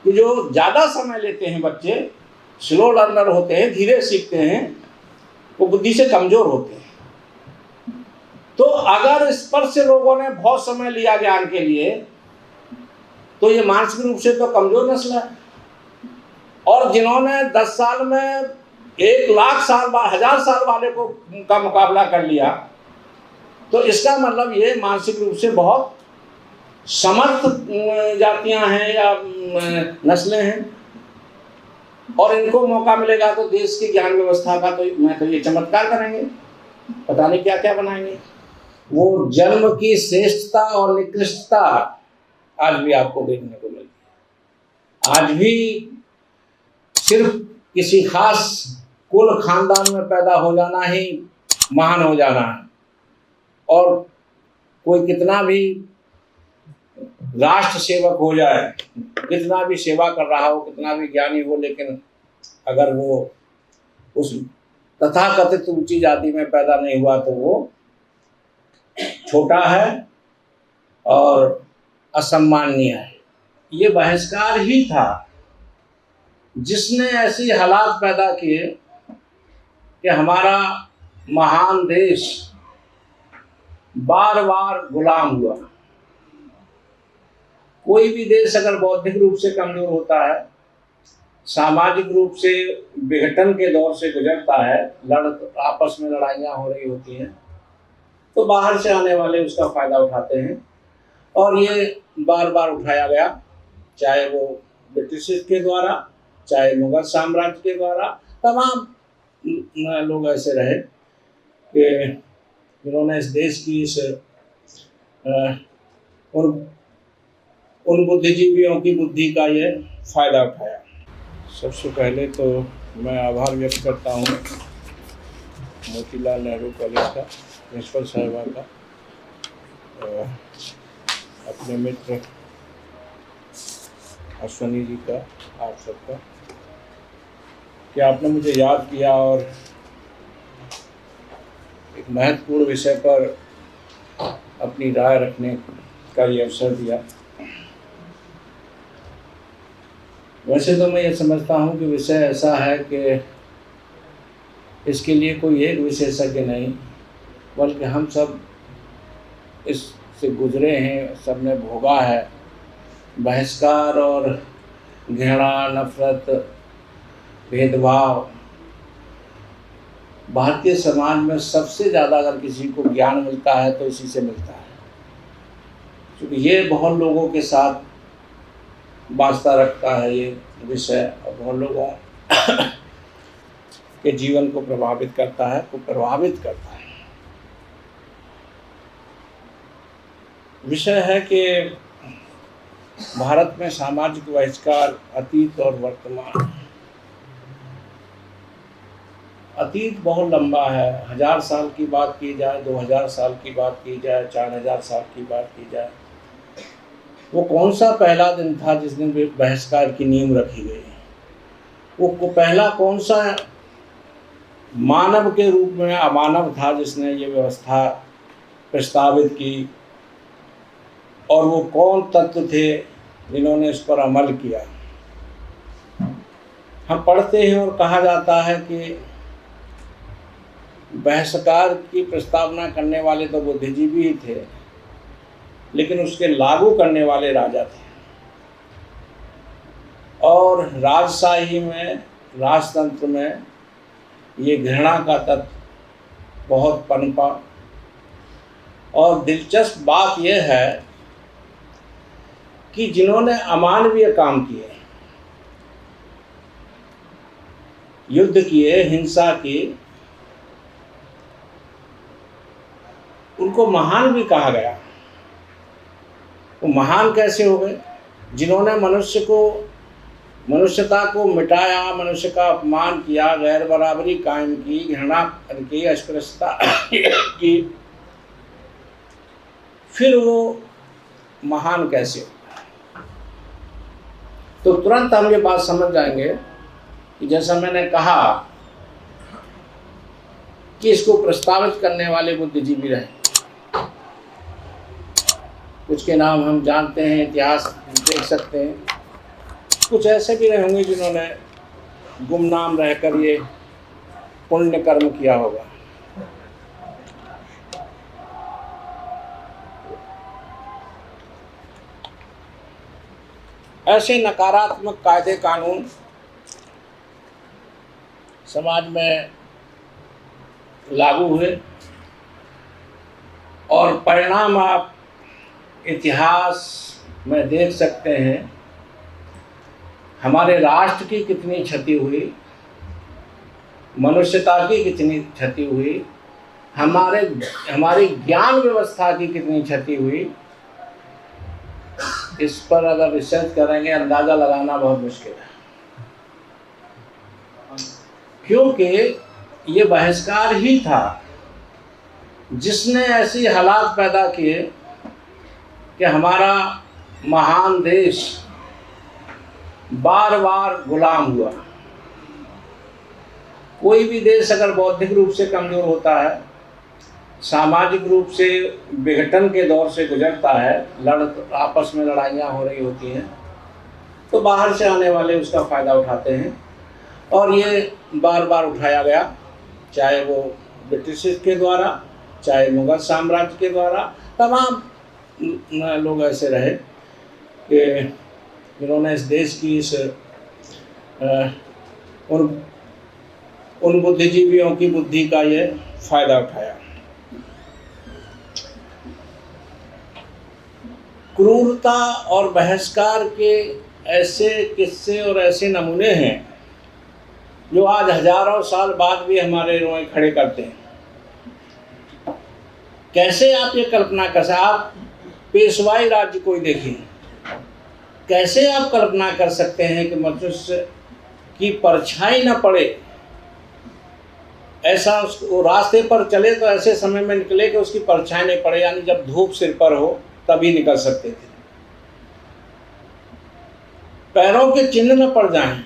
कि जो ज़्यादा समय लेते हैं बच्चे, स्लो लर्नर होते हैं, धीरे सीखते हैं, वो बुद्धि से कमज़ोर होते हैं। तो अगर स्पर्श से लोगों ने बहुत समय लिया ज्ञान के लिए, तो ये मानसिक रूप से तो कमज़ोर नस्ल है। और जिन्होंने 10 साल में 1,00,000 साल 1000 साल वाले का मुकाबला कर लिया, तो इसका मतलब ये मानसिक रूप से बहुत समर्थ जातियां हैं या नस्लें हैं। और इनको मौका मिलेगा तो देश की ज्ञान व्यवस्था का तो मैं तो ये चमत्कार करेंगे, पता नहीं क्या क्या बनाएंगे। वो जन्म की श्रेष्ठता और निकृष्टता आज भी आपको देखने को मिलती है। आज भी सिर्फ किसी खास कुल खानदान में पैदा हो जाना ही महान हो जाना है, और कोई कितना भी राष्ट्र सेवक हो जाए, कितना भी सेवा कर रहा हो, कितना भी ज्ञानी हो, लेकिन अगर वो उस तथाकथित ऊंची जाति में पैदा नहीं हुआ तो वो छोटा है और असम्माननीय है। ये बहिष्कार ही था जिसने ऐसी हालात पैदा किए कि हमारा महान देश बार बार गुलाम हुआ। कोई भी देश अगर बौद्धिक रूप से कमजोर होता है, सामाजिक रूप से विघटन के दौर से गुजरता है, आपस में लड़ाइयाँ हो रही होती हैं, तो बाहर से आने वाले उसका फायदा उठाते हैं। और ये बार बार उठाया गया, चाहे वो ब्रिटिश के द्वारा, चाहे मुगल साम्राज्य के द्वारा। तमाम लोग ऐसे रहे कि जिन्होंने इस देश की इस उन बुद्धिजीवियों की बुद्धि का ये फायदा उठाया। सबसे पहले तो मैं आभार व्यक्त करता हूँ मोतीलाल नेहरू कॉलेज का, प्रिंसिपल साहिबा का, अपने मित्र अश्वनी जी का, आप सबका, कि आपने मुझे याद किया और एक महत्वपूर्ण विषय पर अपनी राय रखने का ये अवसर दिया। वैसे तो मैं ये समझता हूँ कि विषय ऐसा है कि इसके लिए कोई एक विशेषज्ञ नहीं, बल्कि हम सब इससे गुजरे हैं, सब ने भोगा है। बहिष्कार और घृणा, नफरत, भेदभाव भारतीय समाज में सबसे ज़्यादा अगर किसी को ज्ञान मिलता है तो इसी से मिलता है, क्योंकि ये बहुत लोगों के साथ वास्ता रखता है ये विषय, और बहुत लोगों के जीवन को प्रभावित करता है, विषय है कि भारत में सामाजिक बहिष्कार अतीत और वर्तमान। अतीत बहुत लंबा है, 1000 साल की बात की जाए, 2000 साल की बात की जाए, 4000 साल की बात की जाए, वो कौन सा पहला दिन था जिस दिन बहिष्कार की नींव रखी गई? वो पहला कौन सा मानव के रूप में अमानव था जिसने ये व्यवस्था प्रस्तावित की, और वो कौन तत्व थे जिन्होंने इस पर अमल किया? हम पढ़ते हैं और कहा जाता है कि बहिष्कार की प्रस्तावना करने वाले तो बुद्धिजीवी ही थे, लेकिन उसके लागू करने वाले राजा थे। और राजशाही में, राजतंत्र में ये घृणा का तत्व बहुत पनपा। और दिलचस्प बात यह है कि जिन्होंने अमानवीय काम किए, युद्ध किए, हिंसा की, उनको महान भी कहा गया। वो महान कैसे हो गए? जिन्होंने मनुष्यता को मिटाया, मनुष्य का अपमान किया, गैर बराबरी कायम की, घृणा की, अस्पृश्यता की, फिर वो महान कैसे हो? तो तुरंत हम ये बात समझ जाएंगे कि जैसा मैंने कहा कि इसको प्रस्तावित करने वाले बुद्धिजीवी रहे। कुछ के नाम हम जानते हैं, इतिहास देख सकते हैं। कुछ ऐसे भी रहे होंगे जिन्होंने गुमनाम रहकर ये पुण्य कर्म किया होगा। ऐसे नकारात्मक कायदे कानून समाज में लागू हुए और परिणाम आप इतिहास में देख सकते हैं। हमारे राष्ट्र की कितनी क्षति हुई, मनुष्यता की कितनी क्षति हुई, हमारी ज्ञान व्यवस्था की कितनी क्षति हुई, इस पर अगर रिसर्च करेंगे अंदाज़ा लगाना बहुत मुश्किल है। क्योंकि ये बहिष्कार ही था जिसने ऐसी हालात पैदा किए कि हमारा महान देश बार बार गुलाम हुआ। कोई भी देश अगर बौद्धिक रूप से कमज़ोर होता है, सामाजिक रूप से विघटन के दौर से गुजरता है, आपस में लड़ाइयाँ हो रही होती हैं, तो बाहर से आने वाले उसका फ़ायदा उठाते हैं। और ये बार बार उठाया गया, चाहे वो ब्रिटिश के द्वारा, चाहे मुगल साम्राज्य के द्वारा। तमाम लोग ऐसे रहे कि जिन्होंने इस देश की उन बुद्धिजीवियों की बुद्धि का ये फ़ायदा उठाया। क्रूरता और बहिष्कार के ऐसे किस्से और ऐसे नमूने हैं जो आज हजारों साल बाद भी हमारे रोए खड़े करते हैं। कैसे आप ये कल्पना कर सकते, आप पेशवाई राज्य कोई देखें, कैसे आप कल्पना कर सकते हैं कि मनुष्य की परछाई न पड़े, ऐसा वो रास्ते पर चले तो ऐसे समय में निकले कि उसकी परछाई नहीं पड़े, यानी जब धूप सिर पर हो तभी निकल सकते थे। पैरों के चिन्ह न पड़ जाएं,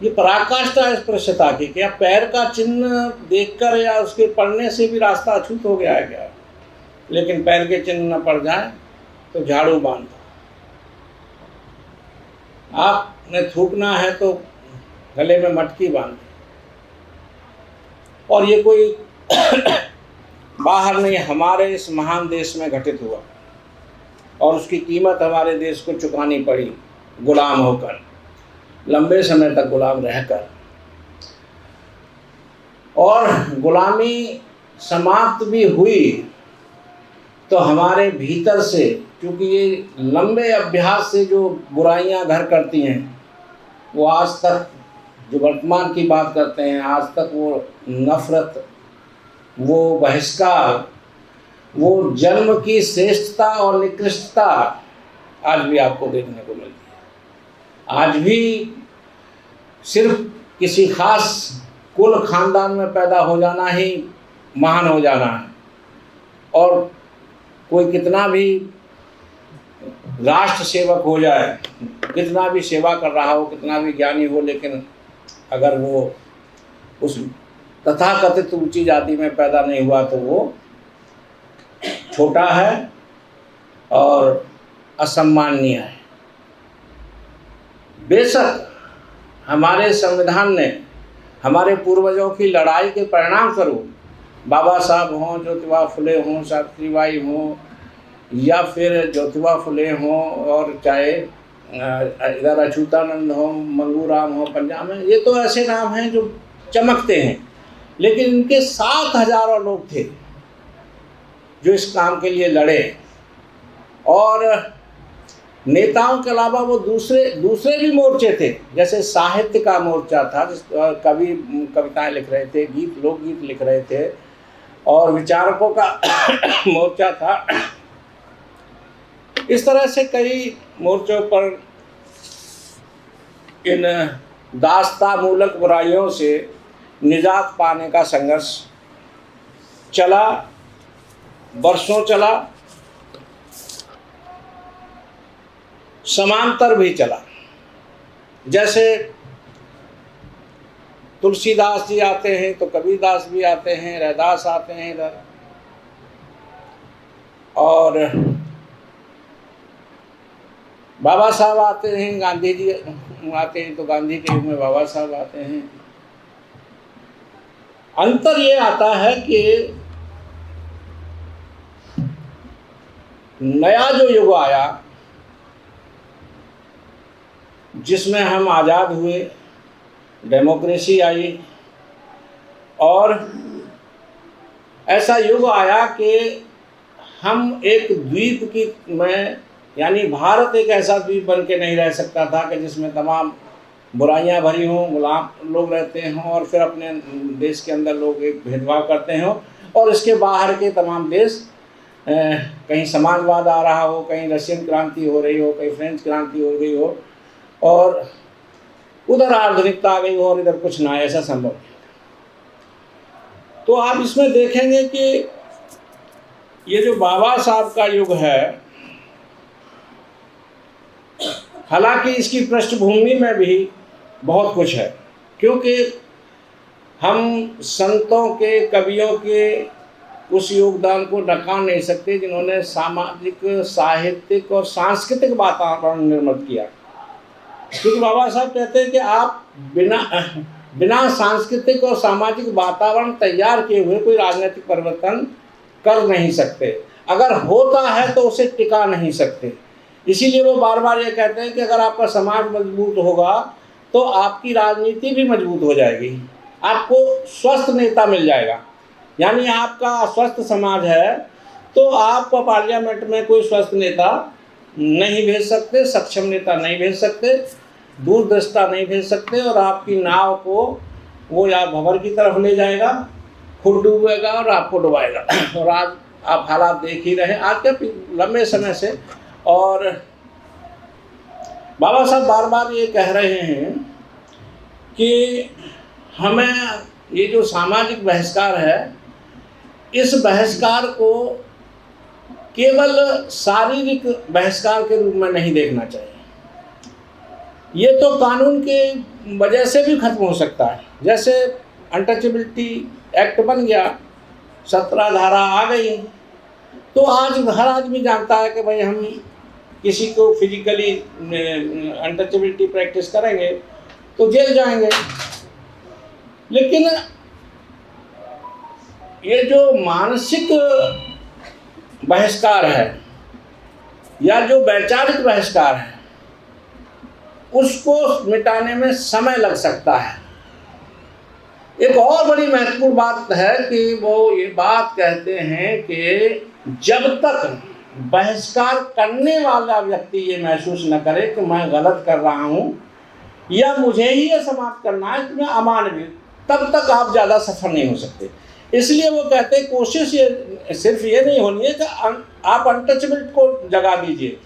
ये पराकाष्ठा स्पृश्यता की। क्या पैर का चिन्ह देखकर या उसके पड़ने से भी रास्ता अछूत हो गया है क्या? लेकिन पैर के चिन्ह न पड़ जाए तो झाड़ू बांध दो। आपने थूकना है तो गले में मटकी बांध दो। और ये कोई बाहर नहीं, हमारे इस महान देश में घटित हुआ और उसकी कीमत हमारे देश को चुकानी पड़ी, गुलाम होकर, लंबे समय तक गुलाम रहकर। और गुलामी समाप्त भी हुई तो हमारे भीतर से, क्योंकि ये लंबे अभ्यास से जो बुराइयां घर करती हैं, वो आज तक, जो वर्तमान की बात करते हैं, आज तक वो नफरत, वो बहिष्कार, वो जन्म की श्रेष्ठता और निकृष्टता आज भी आपको देखने को मिलती है। आज भी सिर्फ किसी खास कुल खानदान में पैदा हो जाना ही महान हो जाना है। और कोई कितना भी राष्ट्र सेवक हो जाए, कितना भी सेवा कर रहा हो, कितना भी ज्ञानी हो, लेकिन अगर वो उस तथाकथित ऊंची जाति में पैदा नहीं हुआ तो वो छोटा है और असम्माननीय है। बेशक हमारे संविधान ने हमारे पूर्वजों की लड़ाई के परिणाम स्वरूप बाबा साहब हों, ज्योतिबा फुले हों, सावित्रीबाई हों, या फिर ज्योतिबा फुले हों, और चाहे इधर अच्युतानंद हों, मंगूराम हों पंजाब में, ये तो ऐसे नाम हैं जो चमकते हैं। लेकिन इनके साथ हजारों लोग थे जो इस काम के लिए लड़े। और नेताओं के अलावा वो दूसरे भी मोर्चे थे, जैसे साहित्य का मोर्चा था, जिस कवि कविताएं लिख रहे थे, लोकगीत लिख रहे थे, और विचारकों का मोर्चा था। इस तरह से कई मोर्चों पर इन दास्तामूलक बुराइयों से निजात पाने का संघर्ष चला, वर्षों चला, समांतर भी चला। जैसे तुलसीदास जी आते हैं तो कबीरदास भी आते हैं, रैदास आते हैं इधर, और बाबा साहब आते हैं, गांधी जी आते हैं, तो गांधी के युग में बाबा साहब आते हैं। अंतर ये आता है कि नया जो युग आया जिसमें हम आज़ाद हुए, डेमोक्रेसी आई, और ऐसा युग आया कि हम एक द्वीप की में, यानी भारत एक ऐसा द्वीप बन के नहीं रह सकता था कि जिसमें तमाम बुराइयां भरी हों, गुलाम लोग रहते हों, और फिर अपने देश के अंदर लोग एक भेदभाव करते हों, और इसके बाहर के तमाम देश कहीं समाजवाद आ रहा हो, कहीं रशियन क्रांति हो रही हो, कहीं फ्रेंच क्रांति हो गई हो, और उधर आधुनिकता आ गई हो और इधर कुछ ना, ऐसा संभव नहीं। तो आप इसमें देखेंगे कि ये जो बाबा साहब का युग है, हालांकि इसकी पृष्ठभूमि में भी बहुत कुछ है, क्योंकि हम संतों के, कवियों के उस योगदान को नकार नहीं सकते जिन्होंने सामाजिक, साहित्यिक और सांस्कृतिक वातावरण निर्मित किया। क्योंकि बाबा साहब कहते हैं कि आप बिना सांस्कृतिक और सामाजिक वातावरण तैयार किए हुए कोई राजनीतिक परिवर्तन कर नहीं सकते। अगर होता है तो उसे टिका नहीं सकते। इसीलिए वो बार बार ये कहते हैं कि अगर आपका समाज मजबूत होगा तो आपकी राजनीति भी मजबूत हो जाएगी, आपको स्वस्थ नेता मिल जाएगा। यानी आपका स्वस्थ समाज है तो आप पार्लियामेंट में कोई स्वस्थ नेता नहीं भेज सकते, सक्षम नेता नहीं भेज सकते, दूरदृष्टा नहीं भेज सकते, और आपकी नाव को वो या भंवर की तरफ ले जाएगा, खुद डूबेगा और आपको डुबाएगा। और आज आप हालात देख ही रहे आज के लंबे समय से। और बाबा साहब बार बार ये कह रहे हैं कि हमें ये जो सामाजिक बहिष्कार है, इस बहिष्कार को केवल शारीरिक बहिष्कार के रूप में नहीं देखना चाहिए। ये तो कानून के वजह से भी खत्म हो सकता है। जैसे अनटचेबिलिटी एक्ट बन गया, 17 धारा आ गई, तो आज हर आदमी जानता है कि भाई हम किसी को फिजिकली अनटचेबिलिटी प्रैक्टिस करेंगे तो जेल जाएंगे। लेकिन ये जो मानसिक बहिष्कार है या जो वैचारिक बहिष्कार है, उसको मिटाने में समय लग सकता है। एक और बड़ी महत्वपूर्ण बात है कि वो ये बात कहते हैं कि जब तक बहिष्कार करने वाला व्यक्ति ये महसूस न करे कि मैं गलत कर रहा हूँ या मुझे ही ये समाप्त करना है कि मैं अमानवीय, तब तक आप ज़्यादा सफल नहीं हो सकते। इसलिए वो कहते हैं कोशिश ये सिर्फ ये नहीं होनी है कि आप अनटचेबिलिटी को जगा दीजिए।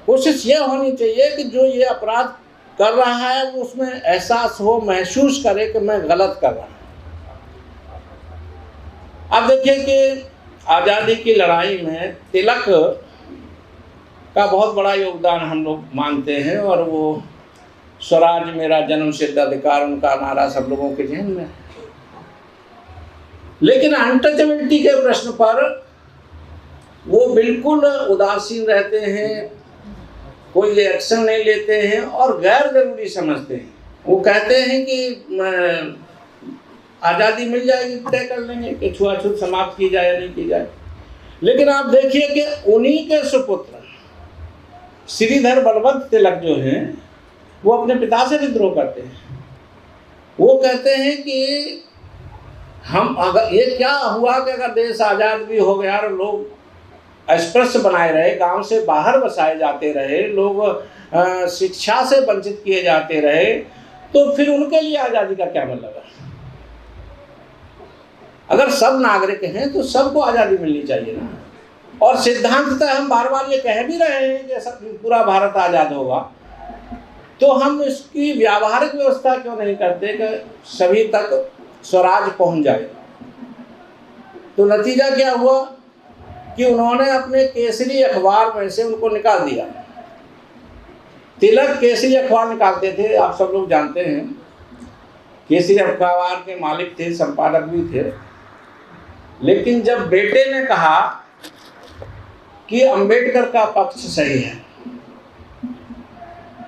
कोशिश ये होनी चाहिए कि जो ये अपराध कर रहा है वो उसमें एहसास हो, महसूस करे कि मैं गलत कर रहा हूँ। अब देखिए कि आज़ादी की लड़ाई में तिलक का बहुत बड़ा योगदान हम लोग मानते हैं, और वो स्वराज मेरा जन्म सिद्ध अधिकार, उनका नारा सब लोगों के जहन में है। लेकिन अनटचेबिलिटी के प्रश्न पर वो बिल्कुल उदासीन रहते हैं, कोई एक्शन नहीं लेते हैं और गैर जरूरी समझते हैं। वो कहते हैं कि आज़ादी मिल जाएगी, तय कर लेंगे कि छुआछूत समाप्त की जाए या नहीं की जाए। लेकिन आप देखिए कि उन्हीं के सुपुत्र श्रीधर बलवंत तिलक जो हैं वो अपने पिता से विद्रोह करते हैं। वो कहते हैं कि हम अगर ये क्या हुआ कि अगर देश आज़ाद भी हो गया और लोग अस्पृश्य बनाए रहे, गांव से बाहर बसाए जाते रहे, लोग शिक्षा से वंचित किए जाते रहे, तो फिर उनके लिए आज़ादी का क्या मतलब है? अगर सब नागरिक हैं तो सबको आज़ादी मिलनी चाहिए ना। और सिद्धांततः हम बार बार ये कह भी रहे हैं कि सब पूरा भारत आज़ाद होगा, तो हम इसकी व्यावहारिक व्यवस्था क्यों नहीं करते कि सभी तक स्वराज पहुंच जाए। तो नतीजा क्या हुआ कि उन्होंने अपने केसरी अखबार में से उनको निकाल दिया। तिलक केसरी अखबार निकालते थे, आप सब लोग जानते हैं, केसरी अखबार के मालिक थे, संपादक भी थे। लेकिन जब बेटे ने कहा कि अंबेडकर का पक्ष सही है,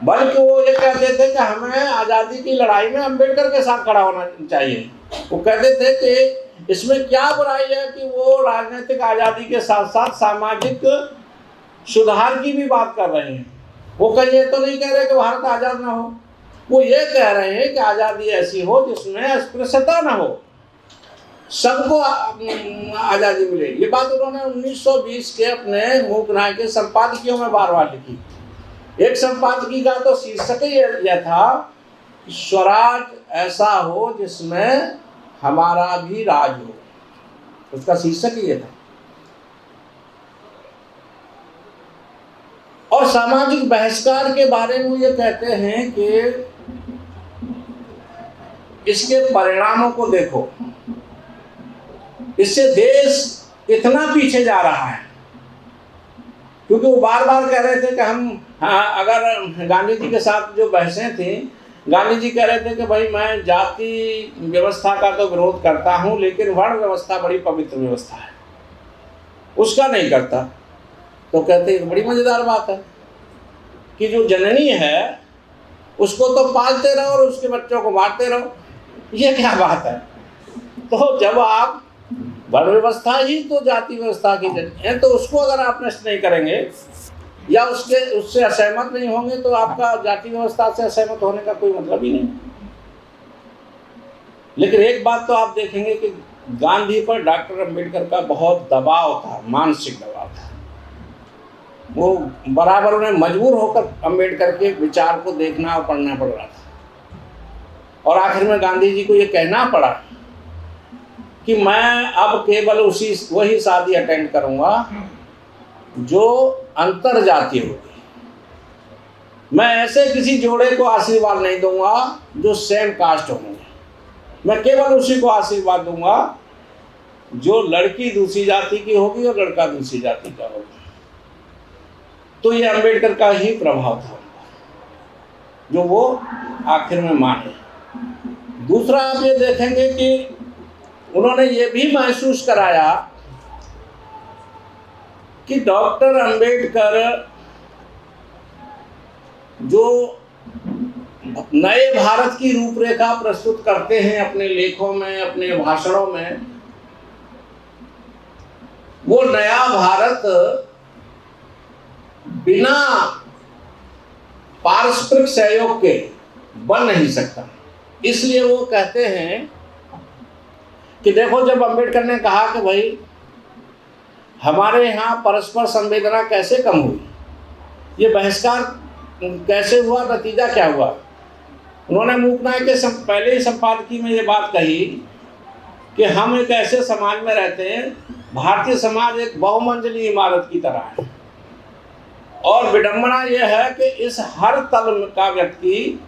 बल्कि वो ये कहते थे कि हमें आज़ादी की लड़ाई में अम्बेडकर के साथ खड़ा होना चाहिए। वो कहते थे कि इसमें क्या बुराई है कि वो राजनीतिक आज़ादी के साथ साथ सामाजिक सुधार की भी बात कर रहे हैं। वो कहीं ये तो नहीं कह रहे कि भारत आज़ाद ना हो, वो ये कह रहे हैं कि आज़ादी ऐसी हो जिसमें अस्पृश्यता ना हो, सबको आज़ादी मिले। ये बात उन्होंने 1920 के अपने मूकनाय के संपादकियों में बार बार लिखी। एक संपादकी का तो शीर्षक ही यह था कि स्वराज ऐसा हो जिसमें हमारा भी राज हो, उसका शीर्षक ही यह था। और सामाजिक बहिष्कार के बारे में ये कहते हैं कि इसके परिणामों को देखो, इससे देश इतना पीछे जा रहा है। क्योंकि वो बार बार कह रहे थे कि हम अगर गांधी जी के साथ जो बहसें थी, गांधी जी कह रहे थे कि भाई मैं जाति व्यवस्था का तो विरोध करता हूँ, लेकिन वर्ण व्यवस्था बड़ी पवित्र व्यवस्था है, उसका नहीं करता। तो कहते हैं बड़ी मज़ेदार बात है कि जो जननी है उसको तो पालते रहो और उसके बच्चों को मारते रहो, ये क्या बात है। तो जब आप वर्ण व्यवस्था ही तो जाति व्यवस्था की है, तो उसको अगर आप नष्ट नहीं करेंगे या उससे असहमत नहीं होंगे तो आपका जाति व्यवस्था से असहमत होने का कोई मतलब ही नहीं। लेकिन एक बात तो आप देखेंगे कि गांधी पर डॉक्टर अंबेडकर का बहुत दबाव था, मानसिक दबाव था। वो बराबर उन्हें मजबूर होकर अंबेडकर के विचार को देखना और पढ़ना पड़ रहा था। और आखिर में गांधी जी को ये कहना पड़ा कि मैं अब केवल वही शादी अटेंड करूंगा जो अंतर जातीय होगी। मैं ऐसे किसी जोड़े को आशीर्वाद नहीं दूंगा जो सेम कास्ट होंगे। मैं केवल उसी को आशीर्वाद दूंगा जो लड़की दूसरी जाति की होगी और लड़का दूसरी जाति का होगा। तो ये अंबेडकर का ही प्रभाव था जो वो आखिर में माने। दूसरा आप ये देखेंगे कि उन्होंने ये भी महसूस कराया कि डॉक्टर अंबेडकर जो नए भारत की रूपरेखा प्रस्तुत करते हैं अपने लेखों में, अपने भाषणों में, वो नया भारत बिना पारस्परिक सहयोग के बन नहीं सकता। इसलिए वो कहते हैं कि देखो, जब अंबेडकर ने कहा कि भाई हमारे यहाँ परस्पर संवेदना कैसे कम हुई, ये बहिष्कार कैसे हुआ, नतीजा क्या हुआ। उन्होंने मूकनाय के पहले ही संपादकी में ये बात कही कि हम एक ऐसे समाज में रहते हैं, भारतीय समाज एक बहुमंजिली इमारत की तरह है, और विडंबना यह है कि इस हर तल का व्यक्ति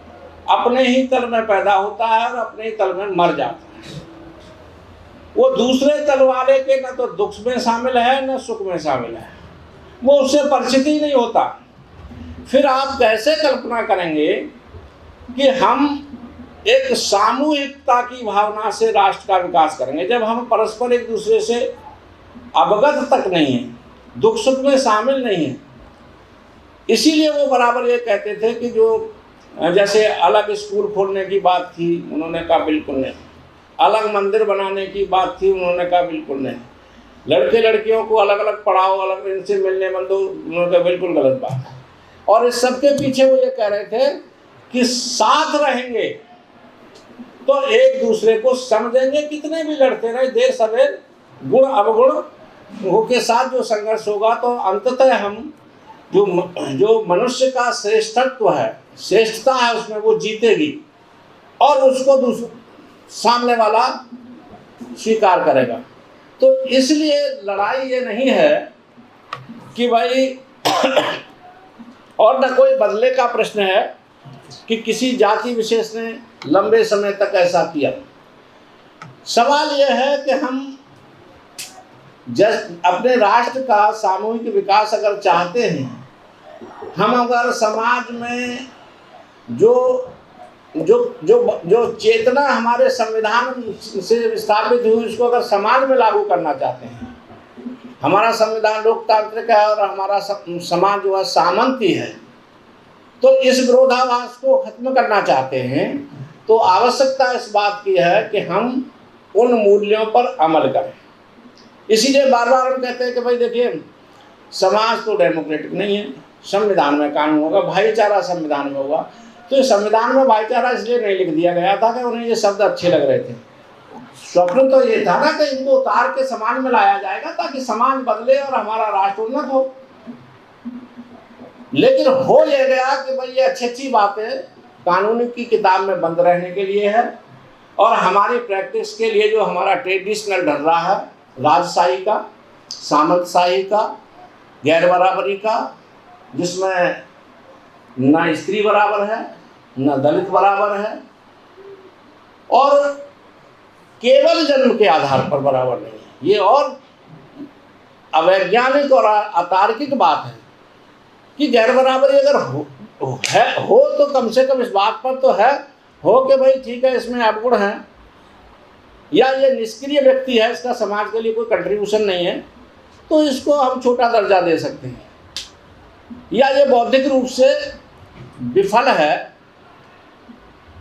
अपने ही तल में पैदा होता है और अपने ही तल में मर जाता है। वो दूसरे तल वाले के न तो दुख में शामिल है न सुख में शामिल है, वो उससे परिचित ही नहीं होता। फिर आप कैसे कल्पना करेंगे कि हम एक सामूहिकता की भावना से राष्ट्र का विकास करेंगे जब हम परस्पर एक दूसरे से अवगत तक नहीं है, दुख सुख में शामिल नहीं है। इसीलिए वो बराबर ये कहते थे कि जो जैसे अलग स्कूल खोलने की बात थी, उन्होंने कहा बिल्कुल नहीं। अलग मंदिर बनाने की बात थी, उन्होंने कहा बिल्कुल नहीं। लड़के लड़कियों को अलग अलग पढ़ाओ, अलग इनसे मिलने बंदो, उन्होंने कहा बिल्कुल गलत बात है। और इस सबके पीछे वो ये कह रहे थे कि साथ रहेंगे तो एक दूसरे को समझेंगे, कितने भी लड़ते रहे, देर सवेर गुण अवगुण के साथ जो संघर्ष होगा तो अंततः हम जो मनुष्य का श्रेष्ठत्व है, श्रेष्ठता है, उसमें वो जीतेगी और उसको सामने वाला स्वीकार करेगा। तो इसलिए लड़ाई ये नहीं है कि भाई और न कोई बदले का प्रश्न है कि किसी जाति विशेष ने लंबे समय तक ऐसा किया। सवाल यह है कि हम अपने राष्ट्र का सामूहिक विकास अगर चाहते हैं, हम अगर समाज में जो जो जो जो चेतना हमारे संविधान से स्थापित हुई उसको अगर समाज में लागू करना चाहते हैं, हमारा संविधान लोकतांत्रिक है और हमारा समाज जो है सामंती है, तो इस विरोधाभास को खत्म करना चाहते हैं तो आवश्यकता इस बात की है कि हम उन मूल्यों पर अमल करें। इसीलिए बार बार हम कहते हैं कि भाई देखिए, समाज तो डेमोक्रेटिक नहीं है, संविधान में कानून होगा, भाईचारा संविधान में होगा। तो संविधान में भाईचारा इसलिए नहीं लिख दिया गया था कि उन्हें ये शब्द अच्छे लग रहे थे। स्वप्न तो ये था ना कि इनको उतार के समाज में लाया जाएगा ताकि समाज बदले और हमारा राष्ट्र उन्नत हो। लेकिन हो यह गया कि भाई ये अच्छी बातें कानून की किताब में बंद रहने के लिए है और हमारी प्रैक्टिस के लिए जो हमारा ट्रेडिशनल ढल रहा है, राजशाही का, सामंतशाही का, गैर बराबरी का, जिसमें न स्त्री बराबर है न दलित बराबर है और केवल जन्म के आधार पर बराबर नहीं है, ये और अवैज्ञानिक और अतार्किक बात है कि गैर बराबरी अगर हो तो कम से कम इस बात पर तो है हो कि भाई ठीक है, इसमें अवगुण है या ये निष्क्रिय व्यक्ति है, इसका समाज के लिए कोई कंट्रीब्यूशन नहीं है, तो इसको हम छोटा दर्जा दे सकते हैं। या ये बौद्धिक रूप से विफल है,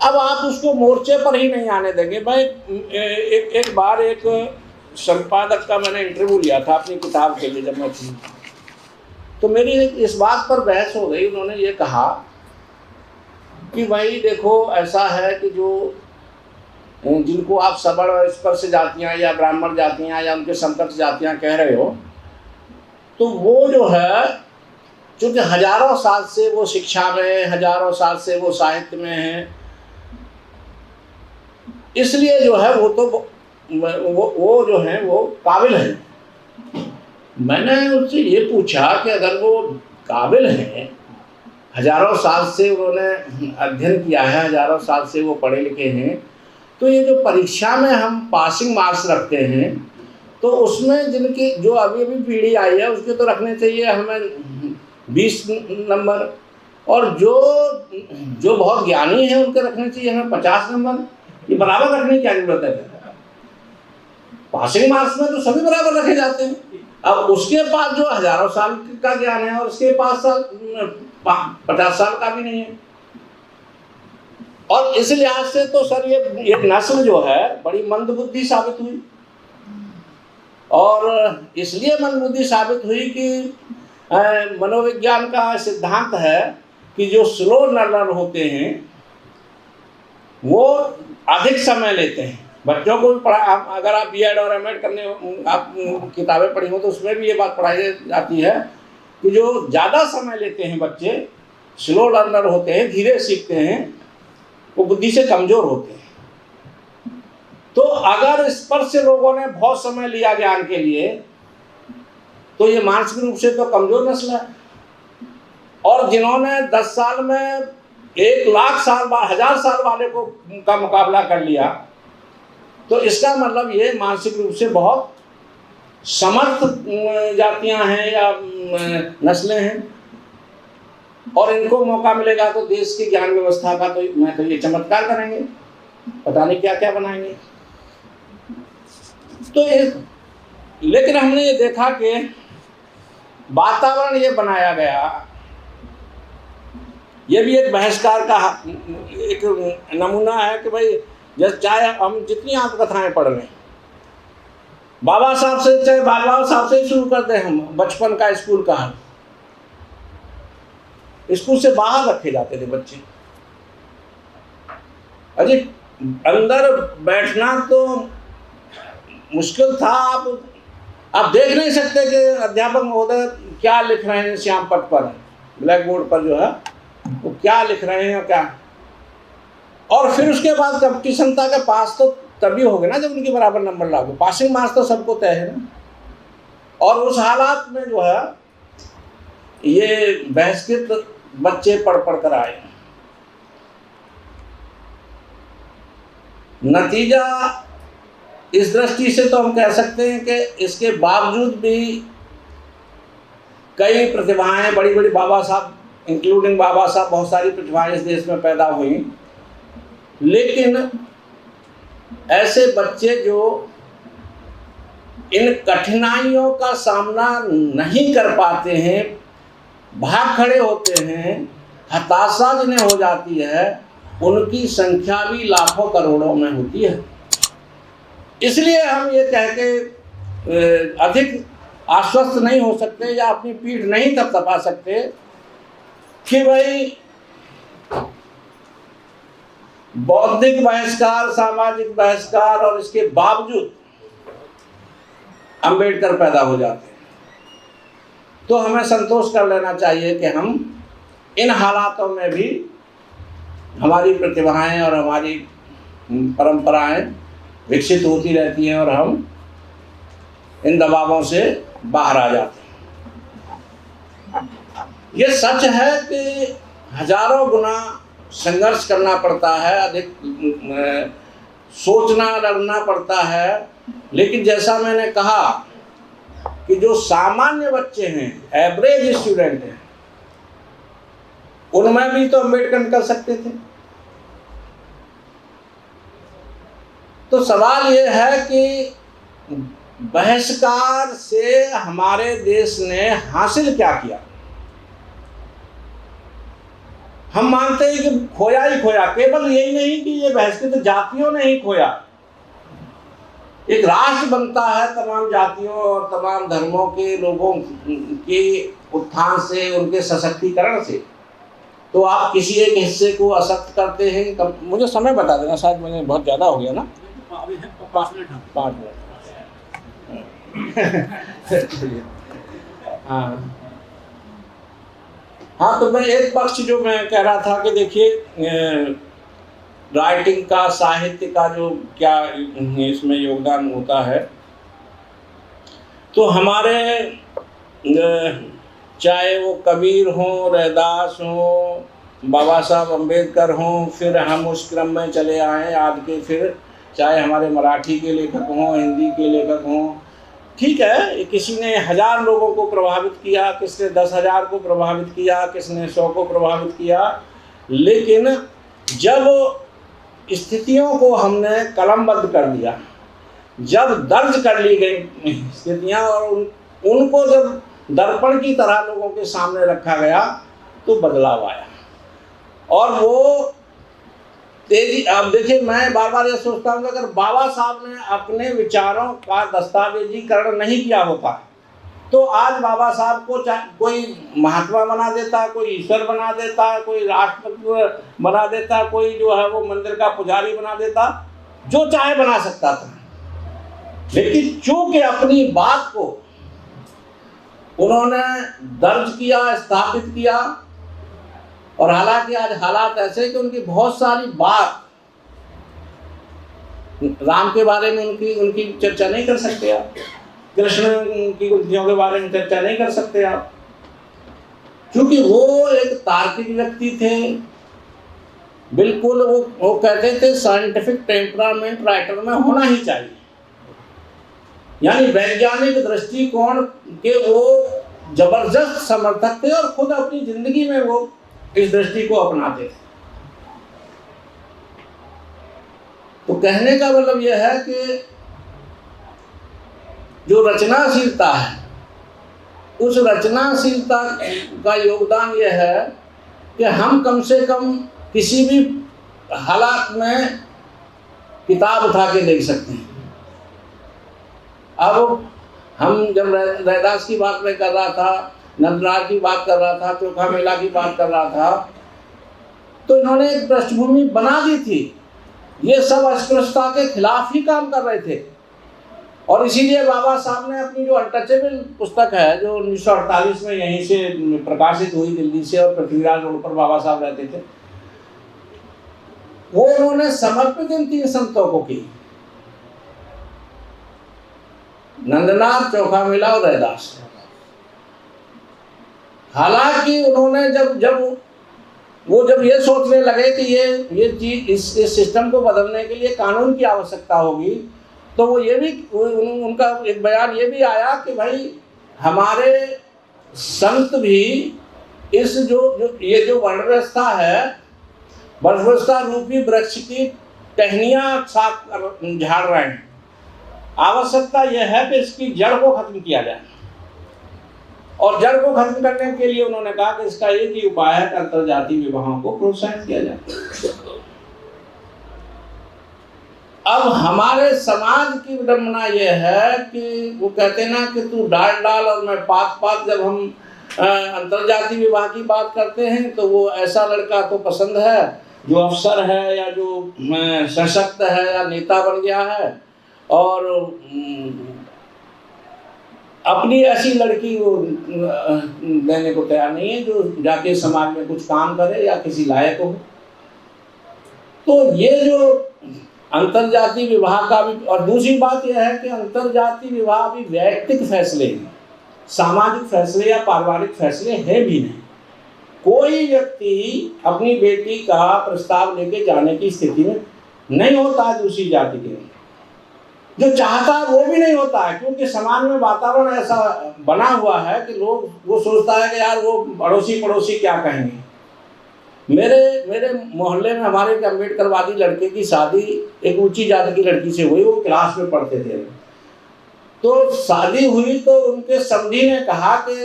अब आप उसको मोर्चे पर ही नहीं आने देंगे। मैं एक बार एक संपादक का मैंने इंटरव्यू लिया था अपनी किताब के लिए जब मैं थी, तो मेरी इस बात पर बहस हो गई। उन्होंने ये कहा कि भाई देखो, ऐसा है कि जो जिनको आप सबड़ स्पर्श जातियाँ या ब्राह्मण जातियाँ या उनके संतप्त जातियाँ कह रहे हो, तो वो जो है चूँकि हजारों साल से वो शिक्षा में, हजारों साल से वो साहित्य में है, इसलिए जो है वो तो वो जो है वो काबिल है। मैंने उससे ये पूछा कि अगर वो काबिल हैं, हजारों साल से उन्होंने अध्ययन किया है, हजारों साल से वो पढ़े लिखे हैं, तो ये जो परीक्षा में हम पासिंग मार्क्स रखते हैं तो उसमें जिनकी जो अभी अभी पीढ़ी आई है उसके तो रखने चाहिए हमें 20 नंबर, और जो बहुत ज्ञानी है उनके रखने चाहिए हमें 50 नंबर। ये बराबर रखने की क्या जरूरत है? पासिंग मार्क्स में तो सभी बराबर रखे जाते हैं। अब उसके पास जो हजारों साल का ज्ञान है और उसके पास 50 साल का भी नहीं है। और इस लिहाज से तो सर ये नस्ल जो है बड़ी मंदबुद्धि साबित हुई, और इसलिए मंदबुद्धि साबित हुई कि मनोविज्ञान का सिद्धांत है कि जो स्लो लर्नर होते हैं वो अधिक समय लेते हैं। बच्चों को भी पढ़ा, अगर आप B.Ed और M.Ed करने आप किताबें पढ़ी हो तो उसमें भी ये बात पढ़ाई जाती है कि जो ज़्यादा समय लेते हैं बच्चे, स्लो लर्नर होते हैं, धीरे सीखते हैं, वो बुद्धि से कमज़ोर होते हैं। तो अगर स्पर्श से लोगों ने बहुत समय लिया ज्ञान के लिए तो ये मानसिक रूप से तो कमज़ोर नस्ल है। और जिन्होंने 10 साल में 1,00,000 साल 1,000 साल वाले का मुकाबला कर लिया, तो इसका मतलब ये मानसिक रूप से बहुत समर्थ जातियां हैं या नस्लें हैं, और इनको मौका मिलेगा तो देश की ज्ञान व्यवस्था का तो मैं तो ये चमत्कार करेंगे, पता नहीं क्या क्या बनाएंगे। तो लेकिन हमने ये देखा कि वातावरण ये बनाया गया, ये भी एक बहिष्कार का एक नमूना है कि भाई जैसे चाहे हम जितनी आत्मकथाएं पढ़ लें, बाबा साहब से चाहे बाबा साहब से ही शुरू कर दें, हम बचपन का स्कूल का हाल, स्कूल से बाहर रखे जाते थे बच्चे। अरे अंदर बैठना तो मुश्किल था, आप देख नहीं सकते कि अध्यापक महोदय क्या लिख रहे हैं श्याम पट पर, ब्लैक बोर्ड पर जो है वो क्या लिख रहे हैं क्या। और फिर उसके बाद कंपटीशनता के पास तो तभी होगे ना जब उनके बराबर नंबर लागू। पासिंग मार्क्स तो सबको तय है ना। और उस हालात में जो है ये बहिष्कृत बच्चे पढ़ कर आए। नतीजा इस दृष्टि से तो हम कह सकते हैं कि इसके बावजूद भी कई प्रतिभाएं, बड़ी बड़ी बाबा साहब इंक्लूडिंग बाबा साहब, बहुत सारी प्रतिभाएं इस देश में पैदा हुई, लेकिन ऐसे बच्चे जो इन कठिनाइयों का सामना नहीं कर पाते हैं, भाग खड़े होते हैं हताशा जिन्हें हो जाती है उनकी संख्या भी लाखों करोड़ों में होती है। इसलिए हम ये कह के अधिक आश्वस्त नहीं हो सकते या अपनी पीठ नहीं थपथपा सकते कि भाई बौद्धिक बहिष्कार, सामाजिक बहिष्कार और इसके बावजूद अंबेडकर पैदा हो जाते हैं। तो हमें संतोष कर लेना चाहिए कि हम इन हालातों में भी हमारी प्रतिभाएं और हमारी परंपराएं विकसित होती रहती हैं और हम इन दबावों से बाहर आ जाते हैं। ये सच है कि हजारों गुना संघर्ष करना पड़ता है, अधिक सोचना लड़ना पड़ता है, लेकिन जैसा मैंने कहा कि जो सामान्य बच्चे हैं, एवरेज स्टूडेंट हैं, उनमें भी तो अम्बेडकर कर सकते थे। तो सवाल ये है कि बहिष्कार से हमारे देश ने हासिल क्या किया। हम मानते हैं कि खोया ही खोया। केवल यही नहीं कि ये बहिष्कृत तो जातियों ने ही खोया, एक राष्ट्र बनता है तमाम जातियों और तमाम धर्मों के लोगों के उत्थान से, उनके सशक्तिकरण से। तो आप किसी एक हिस्से को असक्त करते हैं। मुझे समय बता देना, शायद मैंने बहुत ज़्यादा हो गया ना, 5 मिनट। हाँ, तो मैं एक पक्ष जो मैं कह रहा था कि देखिए राइटिंग का, साहित्य का जो क्या इसमें योगदान होता है, तो हमारे चाहे वो कबीर हों, रैदास हों, बाबा साहब अम्बेडकर हों, फिर हम उस क्रम में चले आए आज के, फिर चाहे हमारे मराठी के लेखक हों, हिंदी के लेखक हों, ठीक है, किसी ने 1000 लोगों को प्रभावित किया, किसने 10,000 को प्रभावित किया, किसने 100 को प्रभावित किया, लेकिन जब स्थितियों को हमने कलमबद्ध कर दिया, जब दर्ज कर ली गई स्थितियां और उनको जब दर्पण की तरह लोगों के सामने रखा गया, तो बदलाव आया। और वो तेजी, अब देखिए मैं बार बार ये सोचता हूँ कि अगर बाबा साहब ने अपने विचारों का दस्तावेजीकरण नहीं किया होता तो आज बाबा साहब को कोई महात्मा बना देता, कोई ईश्वर बना देता, कोई राष्ट्रपति बना देता, कोई जो है वो मंदिर का पुजारी बना देता, जो चाहे बना सकता था। लेकिन चूंकि अपनी बात को उन्होंने दर्ज किया, स्थापित किया, और हालांकि आज हालात ऐसे कि उनकी बहुत सारी बात, राम के बारे में उनकी चर्चा नहीं कर सकते आप, कृष्ण की गुत्थियों के बारे में चर्चा नहीं कर सकते आप, क्योंकि वो एक तार्किक व्यक्ति थे। बिल्कुल वो कहते थे साइंटिफिक टेम्परामेंट राइटर में होना ही चाहिए, यानी वैज्ञानिक दृष्टिकोण के वो जबरदस्त समर्थक थे और खुद अपनी जिंदगी में वो इस दृष्टि को अपनाते थे। तो कहने का मतलब यह है कि जो रचनाशीलता है, उस रचनाशीलता का योगदान यह है कि हम कम से कम किसी भी हालात में किताब उठा के देख सकते हैं। अब हम जब रैदास की बात में कर रहा था, नंदलाल की बात कर रहा था, चोखा मेला की बात कर रहा था, तो इन्होंने एक पृष्ठभूमि बना दी थी। ये सब अस्पृश्यता के खिलाफ ही काम कर रहे थे, और इसीलिए बाबा साहब ने अपनी जो अनटचेबल पुस्तक है, जो 1948 में यहीं से प्रकाशित हुई दिल्ली से, और पृथ्वीराज रोड पर बाबा साहब रहते थे, वो उन्होंने समर्पित इन 3 संतों को की, नंदनाथ, चोखा मेला और रैदास। हालांकि उन्होंने जब ये सोचने लगे कि ये चीज, इस सिस्टम को बदलने के लिए कानून की आवश्यकता होगी, तो वो ये भी, उनका एक बयान ये भी आया कि भाई हमारे संत भी इस ये जो वर्ण व्यवस्था है, वर्ण व्यवस्था रूपी वृक्ष की टहनियाँ साफ झाड़ रहे हैं। आवश्यकता यह है कि इसकी जड़ को खत्म किया जाए। और जड़ को खत्म करने के लिए उन्होंने कहा कि इसका एक ही उपाय है कि अंतरजातीय विवाहों को प्रोत्साहित किया जाए। अब हमारे समाज की विडंबना यह है कि वो कहते हैं ना कि तू डाल डाल और मैं पात पात। जब हम अंतरजातीय विवाह की बात करते हैं तो वो ऐसा लड़का तो पसंद है जो अफसर है या जो सशक्त है या नेता बन गया है, और अपनी ऐसी लड़की वो देने को तैयार नहीं है जो जाके समाज में कुछ काम करे या किसी लायक हो। तो ये जो अंतरजातीय विवाह का भी, और दूसरी बात यह है कि अंतरजातीय विवाह भी वैयक्तिक फैसले हैं, सामाजिक फैसले या पारिवारिक फैसले हैं भी नहीं। कोई व्यक्ति अपनी बेटी का प्रस्ताव लेके जाने की स्थिति में नहीं होता है दूसरी जाति के, जो चाहता है वो भी नहीं होता है, क्योंकि समाज में वातावरण ऐसा बना हुआ है कि लोग वो सोचता है कि यार वो अड़ोसी पड़ोसी क्या कहेंगे। मेरे मोहल्ले में हमारे एक अम्बेडकरवादी लड़के की शादी एक ऊंची जाति की लड़की से हुई, वो क्लास में पढ़ते थे। तो शादी हुई तो उनके समधी ने कहा कि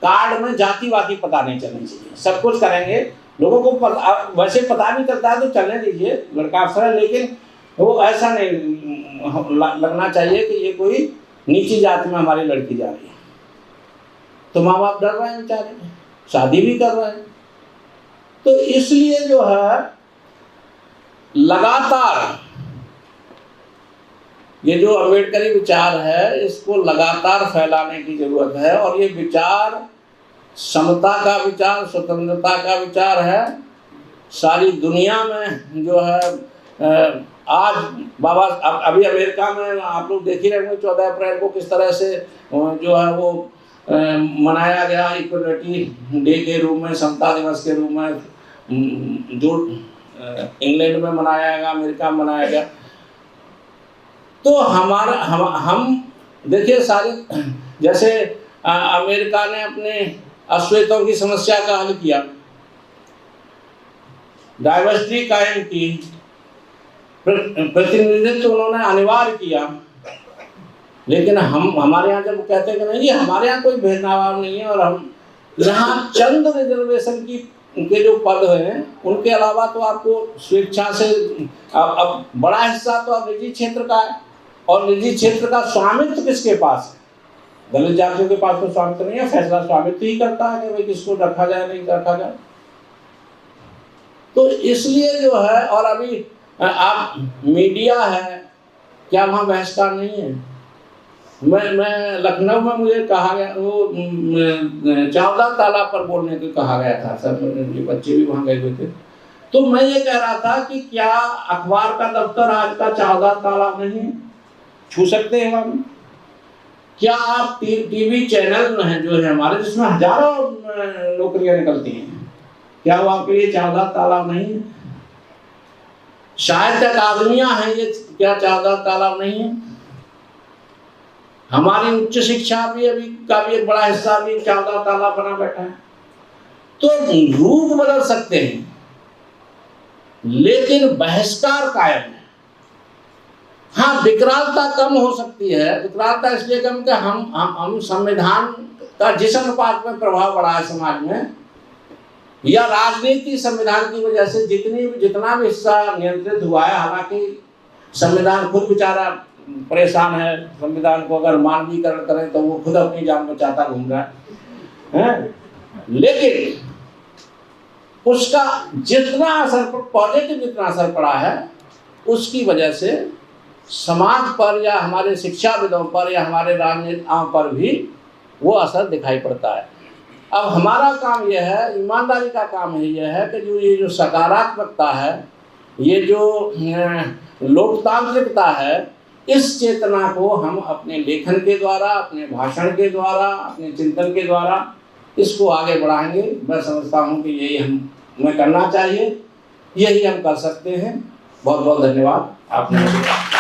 कार्ड में जातिवादी पता नहीं चलनी चाहिए, सब कुछ करेंगे, लोगों को वैसे पता नहीं चलता है तो चलने दीजिए, लड़का अफसर है, लेकिन वो ऐसा नहीं लगना चाहिए कि ये कोई नीची जाति में हमारी लड़की जा रही है। तो माँ बाप डर रहे हैं बेचारे, शादी भी कर रहे हैं। तो इसलिए जो है लगातार ये जो अम्बेडकरी विचार है इसको लगातार फैलाने की जरूरत है, और ये विचार समता का विचार, स्वतंत्रता का विचार है। सारी दुनिया में जो है आज बाबा अभी अमेरिका में आप लोग देख ही रहे होंगे 14 अप्रैल को किस तरह से जो है वो मनाया गया इक्वलिटी डे के रूप में, समता दिवस के रूप में, जो इंग्लैंड में मनाया गया, अमेरिका में मनाया गया। तो हमारा हम देखिए सारे, जैसे अमेरिका ने अपने अश्वेतों की समस्या का हल किया, डाइवर्सिटी कायम की, प्रतिनिधित्व उन्होंने अनिवार्य किया। लेकिन हमारे यहाँ जब कहते हैं कि नहीं हमारे यहाँ कोई भेदभाव नहीं है, और हम यहाँ चंद रिजर्वेशन की उनके जो पद हैं उनके अलावा तो आपको स्वेच्छा से अब बड़ा हिस्सा तो अब निजी क्षेत्र का है, और निजी क्षेत्र का स्वामित्व किसके पास है? दलित जातियों के पास तो स्वामित्व नहीं है, फैसला स्वामित्व ही करता है कि भाई किसको रखा जाए नहीं रखा जाए। तो इसलिए जो है, और अभी आप मीडिया है, क्या वहाँ बहिष्कार नहीं है? मैं लखनऊ में मुझे कहा गया, वो चावदा तालाब पर बोलने को कहा गया था, सब बच्चे भी वहाँ गए हुए थे। तो मैं ये कह रहा था कि क्या अखबार का दफ्तर आज का चावदा तालाब नहीं छू सकते हैं हम? क्या आप टीवी चैनल हैं जो है हमारे, जिसमें हजारों नौकरियां निकलती हैं, क्या वो आपके लिए चावदा तालाब नहीं है? शायद अकादमियां हैं, ये क्या चावदा तालाब नहीं है? हमारी उच्च शिक्षा भी अभी का भी एक बड़ा हिस्सा भी चावदा तालाब बना बैठा है। तो रूप बदल सकते हैं लेकिन बहिष्कार कायम है। हाँ, विकरालता कम हो सकती है। विकरालता इसलिए कम कि हम संविधान का जिस अनुपात में प्रभाव पड़ा है समाज में, या राजनीति संविधान की वजह से जितना भी हिस्सा नियंत्रित हुआ है, हालांकि संविधान खुद बेचारा परेशान है, संविधान को अगर मानवीकरण करें तो वो खुद अपनी जान बचाता घूम रहा है, लेकिन उसका जितना असर पॉजिटिव जितना असर पड़ा है उसकी वजह से समाज पर या हमारे शिक्षाविदों पर या हमारे राजनेताओं पर भी वो असर दिखाई पड़ता है। अब हमारा काम यह है, ईमानदारी का काम यह है कि ये जो सकारात्मकता है, ये जो लोकतांत्रिकता है, इस चेतना को हम अपने लेखन के द्वारा, अपने भाषण के द्वारा, अपने चिंतन के द्वारा इसको आगे बढ़ाएंगे। मैं समझता हूँ कि यही हमें करना चाहिए, यही हम कर सकते हैं। बहुत बहुत धन्यवाद आपने।